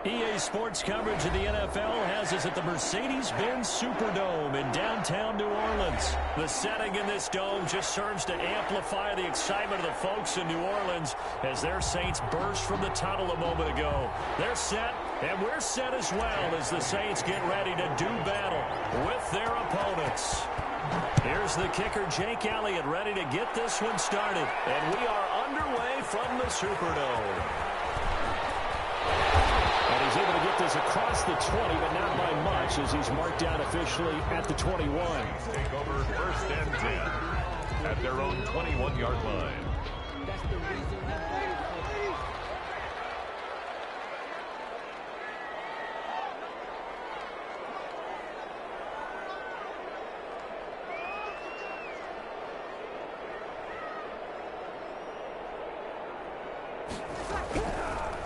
EA Sports coverage of the NFL has us at the Mercedes-Benz Superdome in downtown New Orleans. The setting in this dome just serves to amplify the excitement of the folks in New Orleans as their Saints burst from the tunnel a moment ago. They're set, and we're set as well as the Saints get ready to do battle with their opponents. Here's the kicker, Jake Elliott, ready to get this one started. And we are underway from the Superdome. And he's able to get this across the 20, but not by much as he's marked down officially at the 21. Take over first and 10 at their own 21-yard line. That's the reason we played for.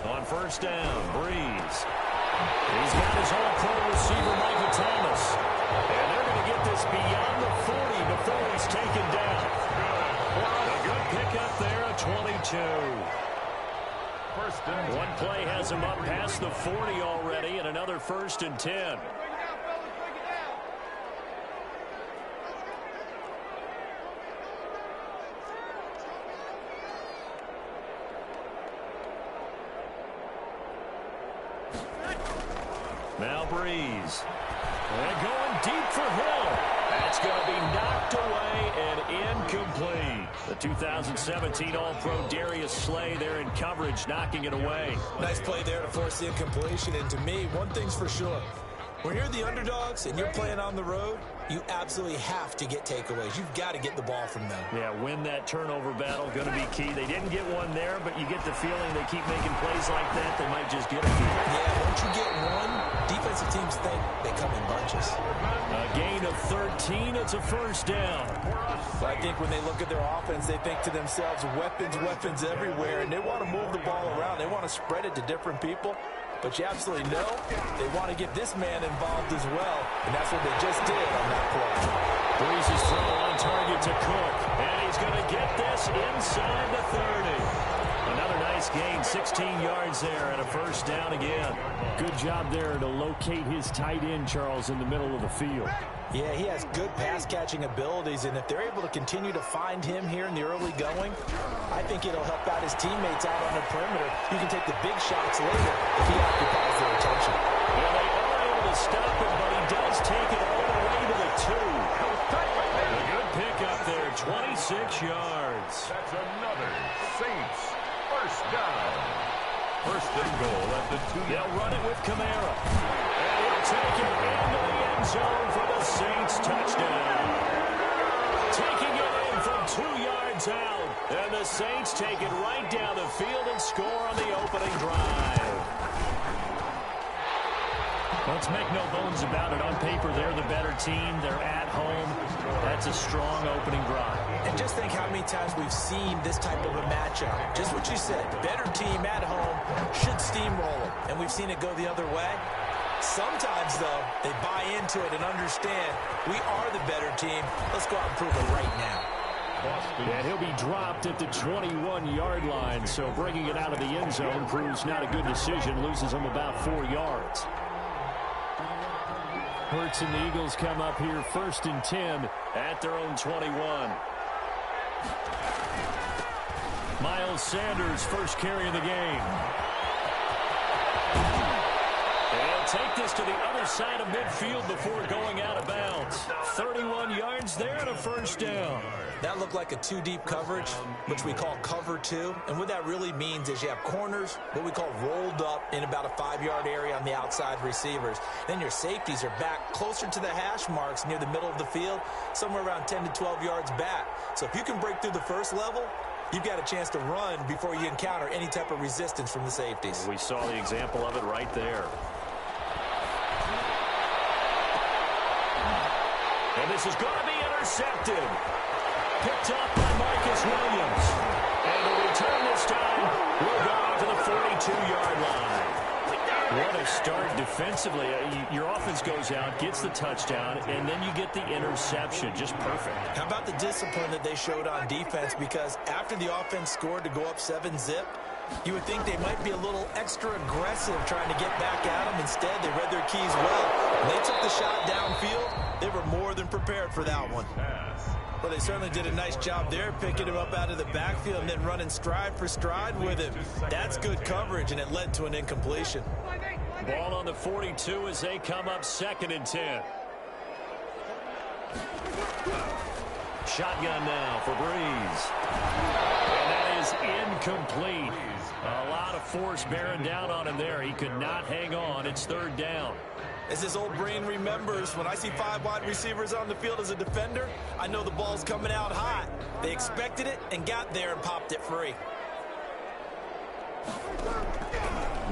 On first down, Breeze. He's got his all-pro receiver, Michael Thomas. And they're going to get this beyond the 40 before he's taken down. A good pickup there, a 22. First and 10. One play has him up past the 40 already, and another first and 10. Now Breeze. And going deep for Hill. That's going to be knocked away and incomplete. The 2017 All-Pro Darius Slay there in coverage, knocking it away. Nice play there to force the incompletion. And to me, one thing's for sure. When you're the underdogs and you're playing on the road, you absolutely have to get takeaways. You've got to get the ball from them. Yeah, win that turnover battle, going to be key. They didn't get one there, but you get the feeling they keep making plays like that, they might just get a few. Yeah, once you get one, defensive teams think they come in bunches. A gain of 13, it's a first down. But I think when they look at their offense, they think to themselves, weapons, weapons everywhere, and they want to move the ball around. They want to spread it to different people. But you absolutely know they want to get this man involved as well, and that's what they just did on that play. Breeze's throw on target to Cook, and he's going to get this inside the 30. Another nice gain, 16 yards there, and a first down again. Good job there to locate his tight end, Charles, in the middle of the field. Yeah, he has good pass-catching abilities, and if they're able to continue to find him here in the early going, I think it'll help out his teammates out on the perimeter. You can take the big shots later if he occupies their attention. Well, they are able to stop him, but he does take it all the way to the 2. A good pickup there, 26 yards. That's another Saints first down. First and goal at the 2. They'll run it with Kamara. And he'll take it into the end zone for the Saints touchdown. Taking it in from 2 yards out. And the Saints take it right down the field and score on the opening drive. Let's make no bones about it. On paper, they're the better team. They're at home. That's a strong opening drive. And just think how many times we've seen this type of a matchup. Just what you said, better team at home should steamroll them. And we've seen it go the other way. Sometimes, though, they buy into it and understand we are the better team. Let's go out and prove it right now. And he'll be dropped at the 21-yard line, so bringing it out of the end zone proves not a good decision. Loses him about 4 yards. Hurts and the Eagles come up here first and 10 at their own 21. Miles Sanders first carry of the game. They'll take this to the other side of midfield before going out of bounds. 31 yards there and a first down. That looked like a two-deep coverage, which we call cover two. And what that really means is you have corners, what we call rolled up in about a 5-yard area on the outside receivers. Then your safeties are back closer to the hash marks near the middle of the field, somewhere around 10 to 12 yards back. So if you can break through the first level, you've got a chance to run before you encounter any type of resistance from the safeties. We saw the example of it right there. And this is going to be intercepted. Picked up by Marcus Williams. And the return this time will go out to the 42-yard line. What a start defensively. Your offense goes out, gets the touchdown, and then you get the interception. Just perfect. How about the discipline that they showed on defense? Because after the offense scored to go up 7-zip, You would think they might be a little extra aggressive trying to get back at them. Instead, they read their keys well. When they took the shot downfield, they were more than prepared for that one. Well, they certainly did a nice job there, picking him up out of the backfield and then running stride for stride with him. That's good coverage, and it led to an incompletion. Ball on the 42 as they come up 2nd and 10. Shotgun now for Breeze. And that is incomplete. A lot of force bearing down on him there. He could not hang on. It's 3rd down. As his old brain remembers, when I see 5 wide receivers on the field as a defender, I know the ball's coming out hot. They expected it and got there and popped it free.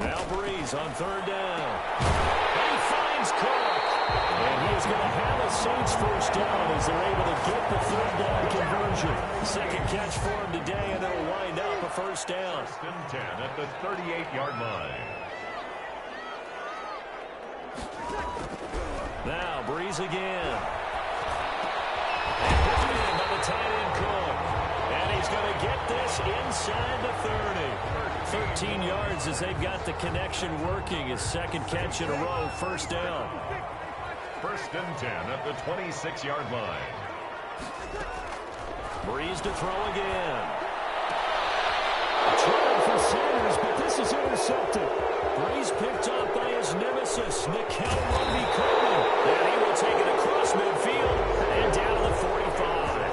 Now Breeze on 3rd down. And he finds Cook. And he is going to have a Saints first down as they're able to get the 3rd down conversion. 2nd catch for him today, and it'll wind up a first down. 1st and 10 at the 38-yard line. Now Breeze again. And by the tight end Cook. And he's going to get this inside the 30. 13 yards as they've got the connection working. His 2nd catch in a row, first down. 1st and 10 at the 26-yard line. Breeze to throw again. Trying for Sanders, but this is intercepted. Breeze picked off by his nemesis, Nickel Rumby-Coleman. And he will take it across midfield and down to the 45.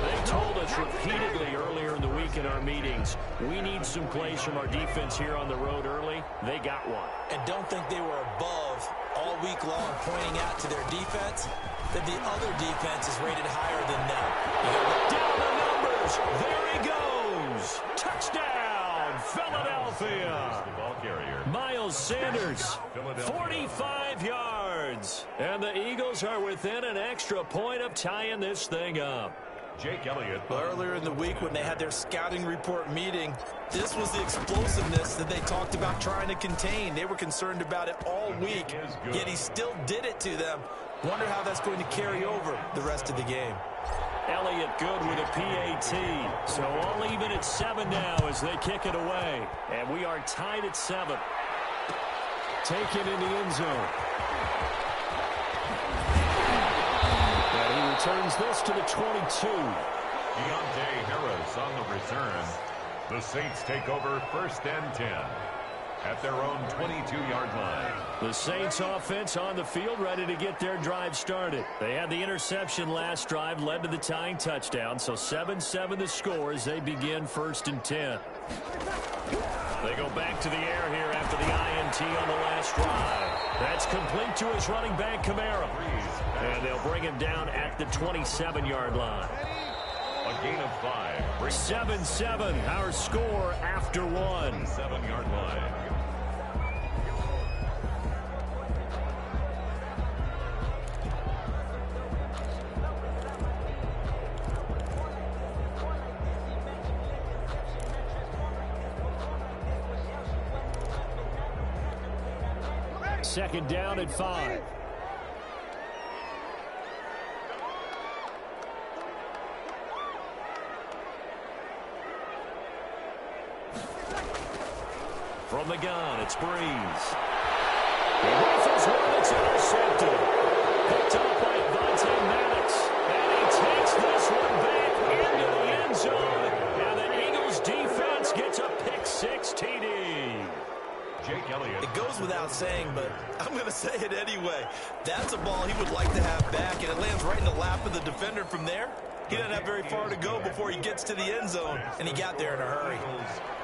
They told us repeatedly earlier in the week in our meetings, we need some plays from our defense here on the road early. They got one. And don't think they were above all week long pointing out to their defense that the other defense is rated higher than them. Down the numbers. There he goes. Touchdown, Philadelphia. Ball carrier. Miles Sanders, 45 yards. And the Eagles are within an extra point of tying this thing up. Jake Elliott. Earlier in the week when they had their scouting report meeting, this was the explosiveness that they talked about trying to contain. They were concerned about it all week, yet he still did it to them. Wonder how that's going to carry over the rest of the game. Elliott good with a PAT. So all even at 7 now as they kick it away. And we are tied at 7. Taken in the end zone. And he returns this to the 22. Deontay Harris on the return. The Saints take over 1st and 10 at their own 22-yard line. The Saints offense on the field ready to get their drive started. They had the interception last drive, led to the tying touchdown. So 7-7 the score as they begin 1st and 10. They go back to the air here after the INT on the last drive. That's complete to his running back, Kamara. And they'll bring him down at the 27-yard line. A gain of 5. 7-7, our score after 1. 7-yard line. Second down at 5. From the gun, it's Breeze. He rifles one, it's intercepted. Picked up by Vontae Maddox. And he takes this one back into the end zone. And the Eagles defense gets a pick-6 TD. Jake Elliott. It goes without saying, but I'm going to say it anyway. That's a ball he would like to have back, and it lands right in the lap of the defender from there. He doesn't have very far to go before he gets to the end zone, and he got there in a hurry.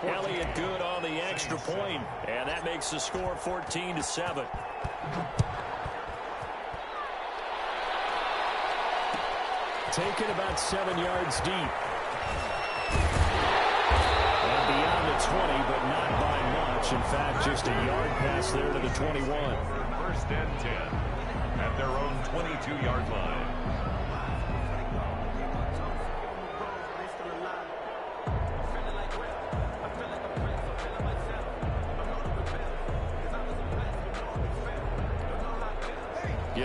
Elliott good on the extra point, and that makes the score 14-7. Taken about 7 yards deep. And beyond the 20, but not by much. In fact, just a yard pass there to the 21. 1st and 10 at their own 22-yard line.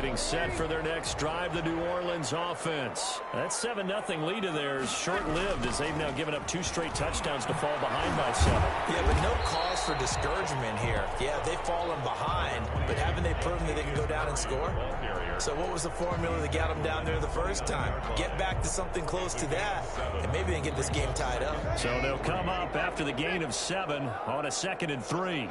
Getting set for their next drive, the New Orleans offense. That 7-0 lead of theirs short-lived as they've now given up 2 straight touchdowns to fall behind by 7. Yeah, but no cause for discouragement here. Yeah, they've fallen behind, but haven't they proven that they can go down and score? So what was the formula that got them down there the first time? Get back to something close to that, and maybe they can get this game tied up. So they'll come up after the gain of 7 on a 2nd and 3.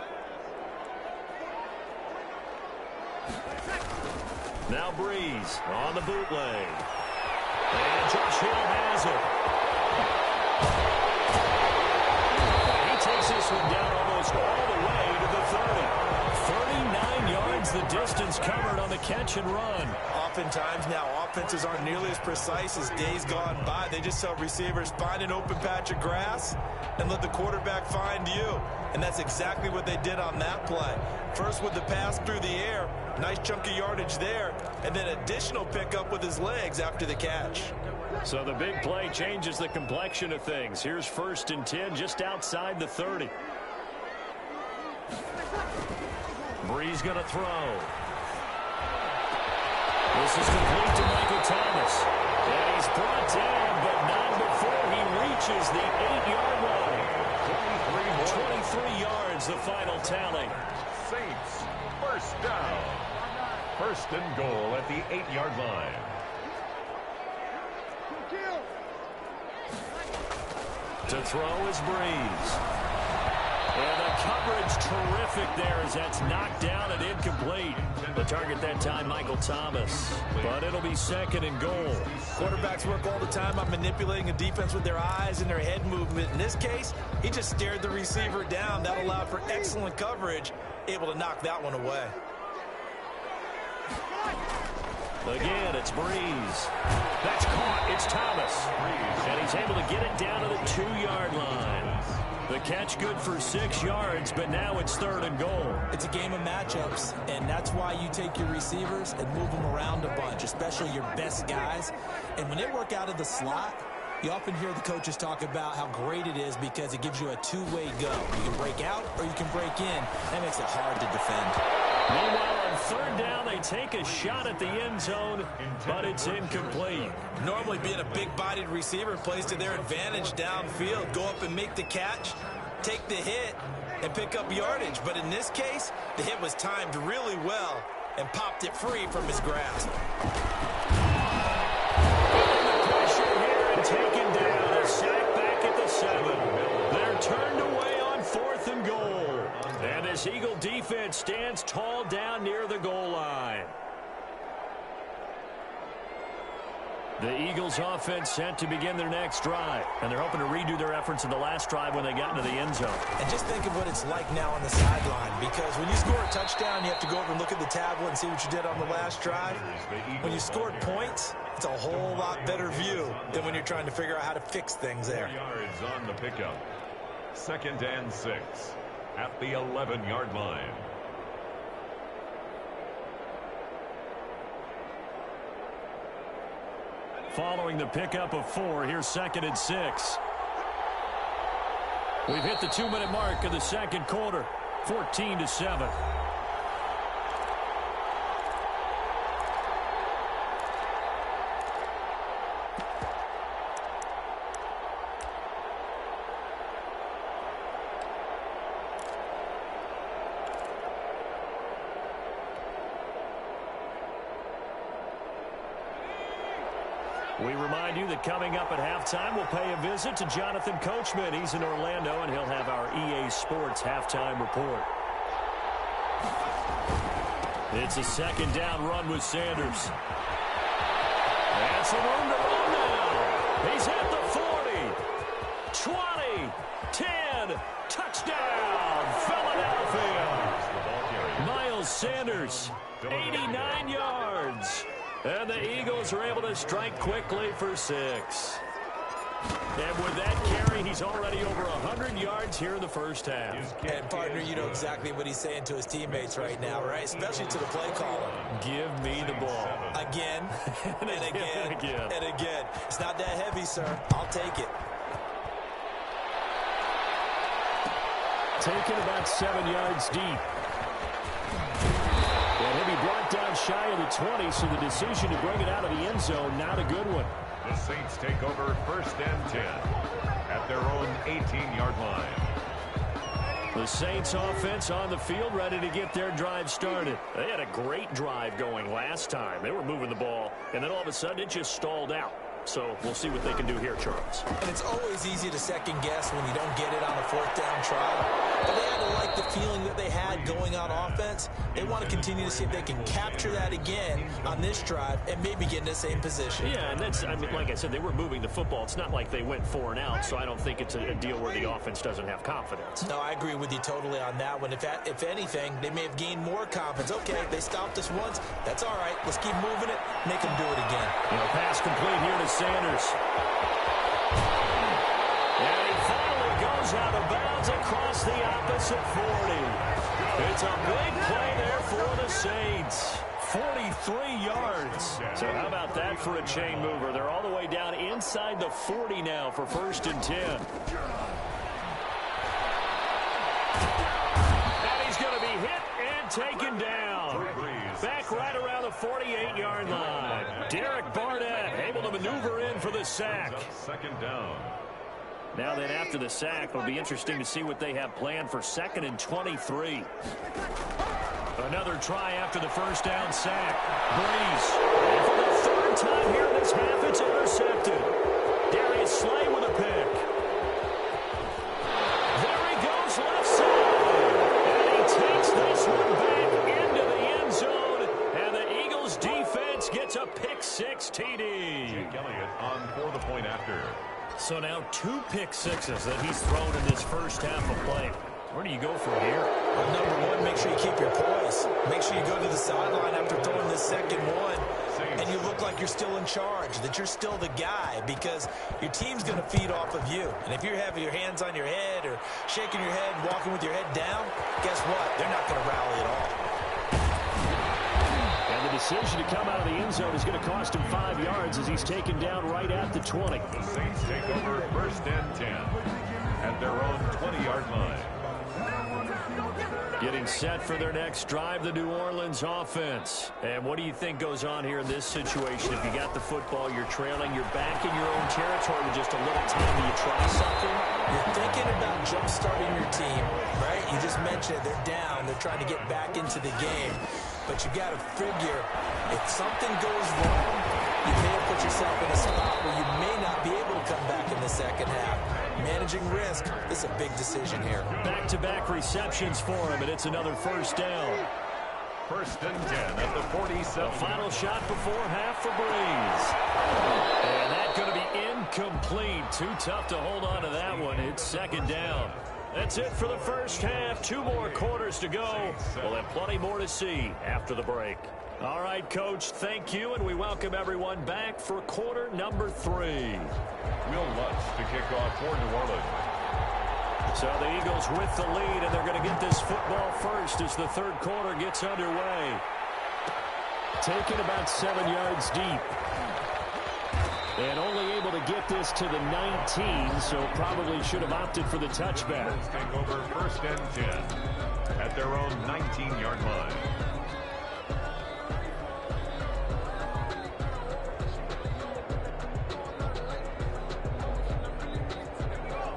Now Breeze on the bootleg. And Josh Hill has it. And he takes this one down almost all the way to the 30. 39 yards the distance covered on the catch and run. Oftentimes now offenses aren't nearly as precise as days gone by. They just tell receivers, find an open patch of grass and let the quarterback find you. And that's exactly what they did on that play. First with the pass through the air, nice chunk of yardage there, and then additional pickup with his legs after the catch. So the big play changes the complexion of things. Here's 1st and 10 just outside the 30. Breeze going to throw. This is complete to Michael Thomas. And he's brought down, but not before he reaches the 8-yard line. 23 yards, the final tally. Saints, first down. 1st and goal at the 8-yard line. To throw is Breeze. And the coverage terrific there as that's knocked down and incomplete. The target that time, Michael Thomas. But it'll be 2nd and goal. Quarterbacks work all the time on manipulating a defense with their eyes and their head movement. In this case, he just stared the receiver down. That allowed for excellent coverage, able to knock that one away. Again, it's Breeze. That's caught. It's Thomas. And he's able to get it down to the 2-yard line. The catch good for 6 yards, but now it's 3rd and goal. It's a game of matchups, and that's why you take your receivers and move them around a bunch, especially your best guys. And when they work out of the slot, you often hear the coaches talk about how great it is because it gives you a 2-way go. You can break out or you can break in. That makes it hard to defend. Meanwhile, on 3rd down, they take a shot at the end zone, but it's incomplete. Normally being a big-bodied receiver plays to their advantage downfield. Go up and make the catch, take the hit, and pick up yardage. But in this case, the hit was timed really well and popped it free from his grasp. Pressure here and taken down. A sack back at the 7. They're turned away on 4th and goal. And this Eagle defense stands tall down near the goal line. The Eagles offense set to begin their next drive. And they're hoping to redo their efforts in the last drive when they got into the end zone. And just think of what it's like now on the sideline. Because when you score a touchdown, you have to go over and look at the tablet and see what you did on the last drive. When you scored points, it's a whole lot better view than when you're trying to figure out how to fix things there. Yards on the pickup. 2nd and 6 at the 11-yard line. Following the pickup of 4, here's 2nd and 6. We've hit the 2-minute mark of the 2nd quarter, 14-7. We remind you that coming up at halftime, we'll pay a visit to Jonathan Coachman. He's in Orlando, and he'll have our EA Sports halftime report. It's a 2nd down run with Sanders. That's some room to run now. He's at the 40, 20, 10, touchdown, Philadelphia. Miles Sanders, 89 yards. And the Eagles are able to strike quickly for 6. And with that carry, he's already over 100 yards here in the first half. And, partner, you know exactly what he's saying to his teammates right now, right? Especially to the play caller. Give me the ball. Again, and again, and again. It's not that heavy, sir. I'll take it. Taken about 7 yards deep. And he'll be brought down shy of the 20, so the decision to bring it out of the end zone, not a good one. The Saints take over 1st and 10 at their own 18-yard line. The Saints offense on the field, ready to get their drive started. They had a great drive going last time. They were moving the ball, and then all of a sudden it just stalled out. So we'll see what they can do here, Charles. And it's always easy to second guess when you don't get it on a 4th down try. But they had to like the feeling that they had going on offense. They want to continue to see if they can capture that again on this drive and maybe get in the same position. Yeah, and that's, I mean, like I said, they were moving the football. It's not like they went 4 and out, so I don't think it's a deal where the offense doesn't have confidence. No, I agree with you totally on that one. If anything, they may have gained more confidence. Okay, they stopped us once. That's all right. Let's keep moving it. Make them do it again. You know, pass complete here to Sanders. And he finally goes out of bounds across the opposite 40. It's a big play there for the Saints. 43 yards. So how about that for a chain mover? They're all the way down inside the 40 now for 1st and 10. And he's going to be hit and taken down. Back right around the 48-yard line. Derek Barnett able to maneuver in for the sack. 2nd down. Now then, after the sack, it'll be interesting to see what they have planned for 2nd and 23. Another try after the 1st down sack. Breeze. And for the 3rd time here in this half, it's intercepted. Darius Slay with a pick. There he goes left side. And he takes this one back into the end zone. And the Eagles defense gets a pick-6 TD. Jake Elliott on for the point after. So now 2 pick-sixes that he's thrown in this first half of play. Where do you go from here? Well, number one, make sure you keep your poise. Make sure you go to the sideline after throwing this second one, and you look like you're still in charge, that you're still the guy, because your team's going to feed off of you. And if you're having your hands on your head or shaking your head, walking with your head down, guess what? They're not going to rally at all. And the decision to come out of the end zone is going to cost him 5 yards as he's taken down right at the 20. The Saints take over 1st and 10 at their own 20-yard line. Getting set for their next drive, the New Orleans offense. And what do you think goes on here in this situation? If you got the football, you're trailing, you're back in your own territory with just a little time. Do you try something? You're thinking about jump-starting your team, right? You just mentioned it. They're down. They're trying to get back into the game. But you got to figure, if something goes wrong, you may have put yourself in a spot where you may not be able to come back in the second half. Managing risk, this is a big decision here. Back-to-back receptions for him, and it's another 1st down. 1st and 10 at the 47. The final shot before half for Breeze. And that's going to be incomplete. Too tough to hold on to that one. It's 2nd down. That's it for the first half. 2 more quarters to go. We'll have plenty more to see after the break. All right, Coach, thank you, and we welcome everyone back for quarter number 3. Will Lutz to kick off for New Orleans. So the Eagles with the lead, and they're going to get this football first as the 3rd quarter gets underway. Taken about 7 yards deep. And only able to get this to the 19, so probably should have opted for the touchback. Let's take over 1st and 10 at their own 19-yard line.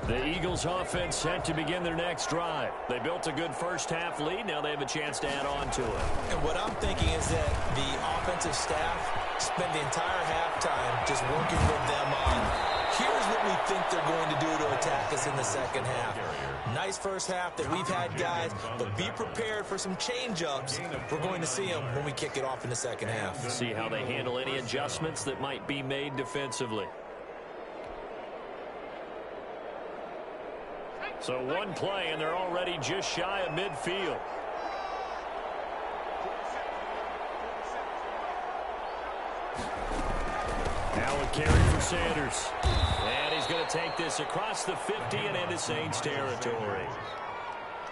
The Eagles offense set to begin their next drive. They built a good first half lead. Now they have a chance to add on to it. And what I'm thinking is that the offensive staff spent the entire halftime just working with them on, here's what we think they're going to do to attack us in the second half. Nice first half that we've had, guys, but be prepared for some change-ups. We're going to see them when we kick it off in the second half. See how they handle any adjustments that might be made defensively. So one play, and they're already just shy of midfield. Now a carry for Sanders. And he's going to take this across the 50 and into Saints territory.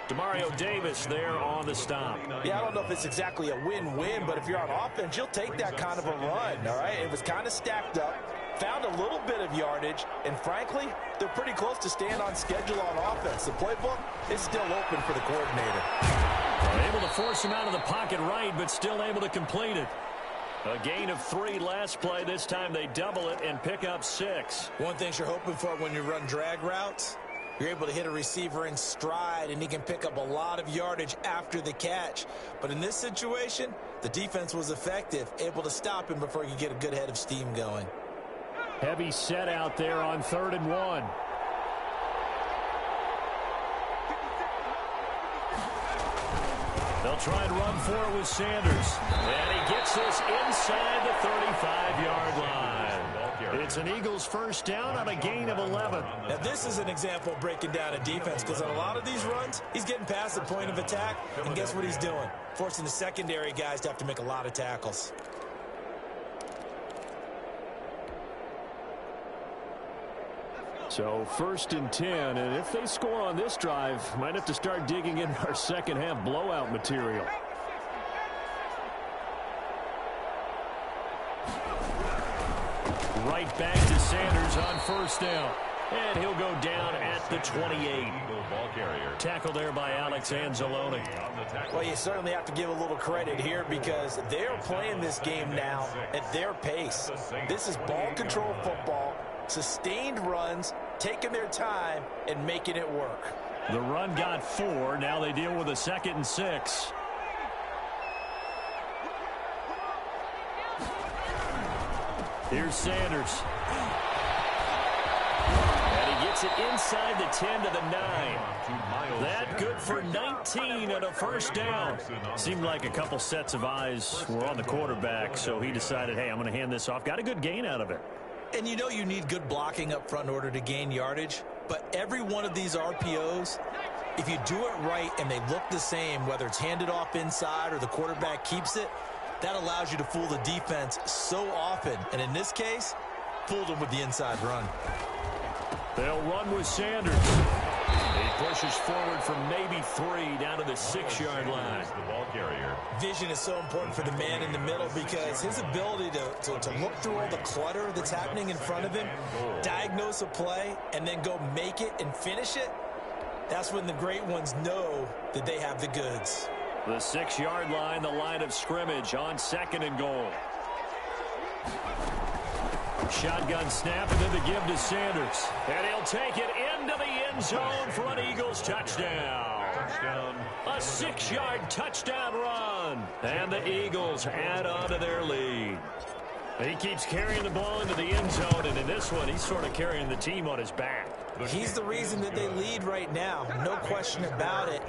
Demario Davis there on the stop. Yeah, I don't know if it's exactly a win-win, but if you're on offense, you'll take that kind of a run, all right? It was kind of stacked up. found a little bit of yardage, and frankly, they're pretty close to staying on schedule on offense. The playbook is still open for the coordinator. Able to force him out of the pocket right, but still able to complete it. A gain of 3 last play. This time they double it and pick up 6. One thing you're hoping for when you run drag routes, you're able to hit a receiver in stride, and he can pick up a lot of yardage after the catch. But in this situation, the defense was effective, able to stop him before he could get a good head of steam going. Heavy set out there on 3rd and 1. They'll try and run for it with Sanders. And he gets this inside the 35-yard line. It's an Eagles first down on a gain of 11. Now, this is an example of breaking down a defense, because on a lot of these runs, he's getting past the point of attack, and guess what he's doing? Forcing the secondary guys to have to make a lot of tackles. So 1st and 10, and if they score on this drive, might have to start digging in our second half blowout material. Right back to Sanders on 1st down. And he'll go down at the 28. Tackle there by Alex Anzalone. Well, you certainly have to give a little credit here, because they're playing this game now at their pace. This is ball control football, sustained runs, taking their time and making it work. The run got 4. Now they deal with a 2nd and 6. Here's Sanders. And he gets it inside the 10 to the 9. That good for 19 and a first down. Seemed like a couple sets of eyes were on the quarterback, so he decided, hey, I'm going to hand this off. Got a good gain out of it. And you know you need good blocking up front in order to gain yardage, but every one of these RPOs, if you do it right and they look the same, whether it's handed off inside or the quarterback keeps it, that allows you to fool the defense so often. And in this case, fooled them with the inside run. They'll run with Sanders. He pushes forward from maybe 3 down to the 6-yard line. Vision is so important for the man in the middle, because his ability to look through all the clutter that's happening in front of him, diagnose a play, and then go make it and finish it, that's when the great ones know that they have the goods. The 6-yard line, the line of scrimmage on 2nd and goal. Shotgun snap, and then the give to Sanders. And he'll take it into the end zone for an Eagles touchdown. A 6-yard touchdown run. And the Eagles add on to their lead. He keeps carrying the ball into the end zone, and in this one, he's sort of carrying the team on his back. He's the reason that they lead right now, no question about it.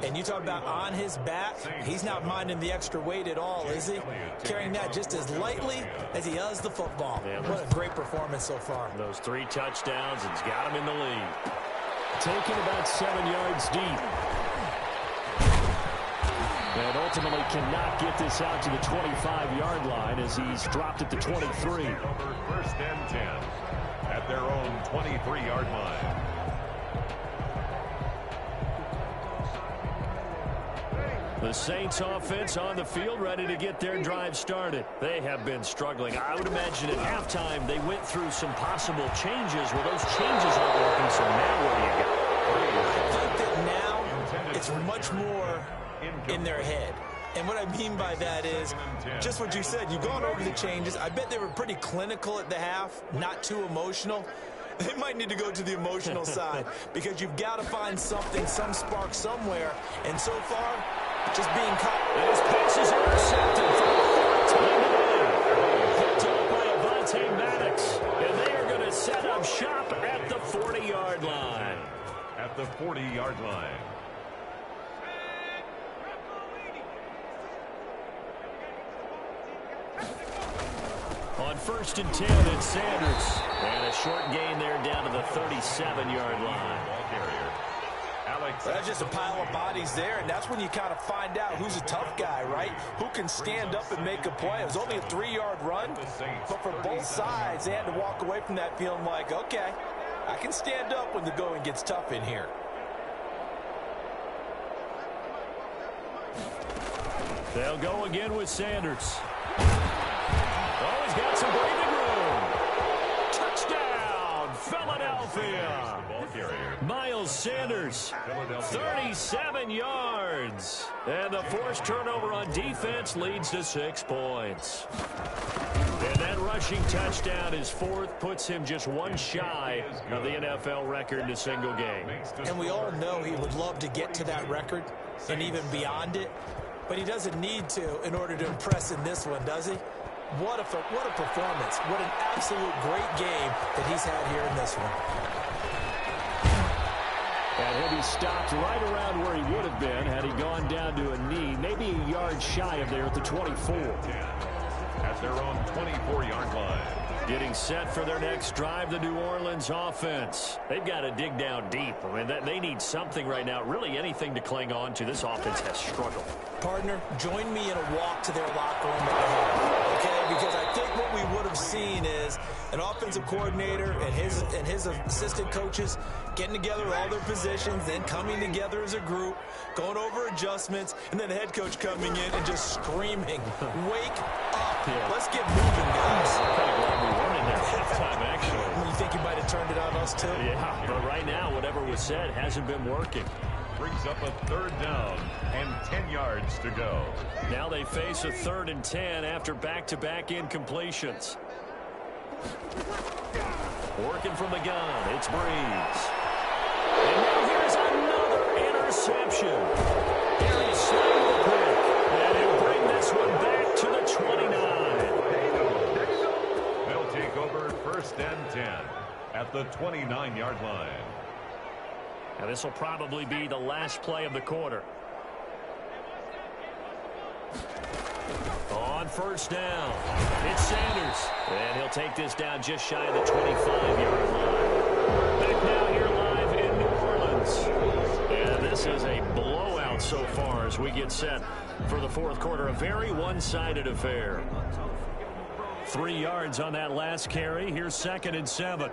And you talk about on his back, he's not minding the extra weight at all, is he? Carrying that just as lightly as he does the football. What a great performance so far. Those 3 touchdowns, it's got him in the lead. Taken about 7 yards deep. And ultimately cannot get this out to the 25-yard line as he's dropped at the 23. Over 1st and 10 at their own 23-yard line. The Saints offense on the field, ready to get their drive started. They have been struggling. I would imagine at halftime they went through some possible changes. Well, those changes aren't working, so now what do you got? I think that now it's much more in their head. And what I mean by that is just what you said. You've gone over the changes. I bet they were pretty clinical at the half, not too emotional. They might need to go to the emotional side, because you've got to find something, some spark somewhere. And so far, just being caught. And his pass is intercepted for the 14. Picked up by Avonte Maddox. And they are going to set up shop at the 40-yard line. At the 40-yard line. On 1st and 10, it's Sanders. And a short gain there down to the 37-yard line. That's just a pile of bodies there, and that's when you kind of find out who's a tough guy, right? Who can stand up and make a play. It was only a 3-yard run, but for both sides, they had to walk away from that feeling like, okay, I can stand up when the going gets tough in here. They'll go again with Sanders. Oh, he's got some breathing room. Sanders. 37 yards. And the forced turnover on defense leads to 6 points. And that rushing touchdown, his fourth, puts him just one shy of the NFL record in a single game. And we all know he would love to get to that record and even beyond it, but he doesn't need to in order to impress in this one, does he? What a performance. What an absolute great game that he's had here in this one. And he'll be stopped right around where he would have been had he gone down to a knee, maybe a yard shy of there at the 24. At their own 24-yard line. Getting set for their next drive, the New Orleans offense. They've got to dig down deep. I mean, they need something right now, really anything to cling on to. This offense has struggled. Partner, join me in a walk to their locker room at the half, okay? Because I think what we would have seen is an offensive coordinator and his assistant coaches getting together all their positions, then coming together as a group, going over adjustments, and then the head coach coming in and just screaming, "Wake up! Yeah. Let's get moving, guys." Kind of glad we weren't in there halftime, actually. You think he might have turned it on us too? Yeah, but right now, whatever was said hasn't been working. Brings up a 3rd down and 10 yards to go. Now they face a 3rd and 10 after back-to-back incompletions. Working from the gun, it's Breeze. And now here's another interception. Here he's slaying the pick. And he'll bring this one back to the 29. They'll take over 1st and 10 at the 29-yard line. Now this will probably be the last play of the quarter. On 1st down, it's Sanders. And he'll take this down just shy of the 25-yard line. Back now here live in New Orleans. And this is a blowout so far as we get set for the 4th quarter. A very one-sided affair. 3 yards on that last carry. Here's 2nd and 7.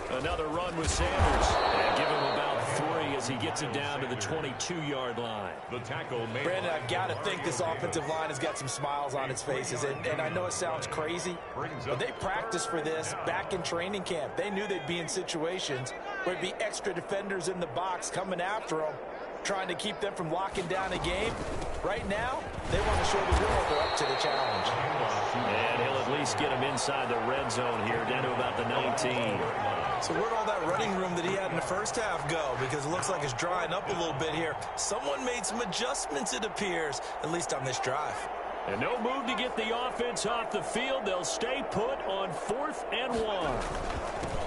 Another run with Sanders. And give him about 3 as he gets it down to the 22-yard line. The tackle made. Brandon, I've got to think this offensive line has got some smiles on its faces. And I know it sounds crazy, but they practiced for this back in training camp. They knew they'd be in situations where it'd be extra defenders in the box coming after them, trying to keep them from locking down a game. Right now, they want to show the world they're up to the challenge. And he'll at least get him inside the red zone here, down to about the 19. So where'd all that running room that he had in the first half go? Because it looks like it's drying up a little bit here. Someone made some adjustments, it appears, at least on this drive. And no move to get the offense off the field. They'll stay put on 4th and 1.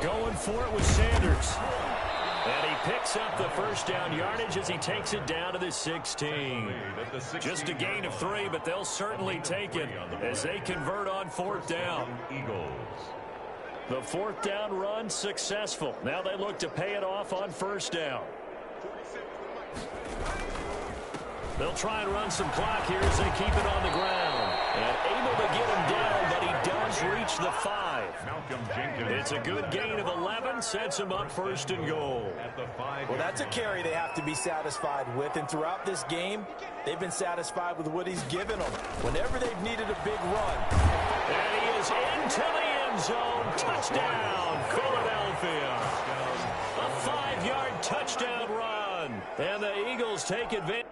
Going for it with Sanders. And he picks up the 1st down yardage as he takes it down to the 16. Just a gain of 3, but they'll certainly take it as they convert on 4th down. Eagles. The 4th down run successful. Now they look to pay it off on 1st down. They'll try and run some clock here as they keep it on the ground. And able to get him down, but he does reach the 5. It's a good gain of 11, sets him up 1st and goal. Well, that's a carry they have to be satisfied with, and throughout this game, they've been satisfied with what he's given them. Whenever they've needed a big run. And he is into the end zone. Touchdown, Philadelphia. A 5-yard touchdown run. And the Eagles take advantage.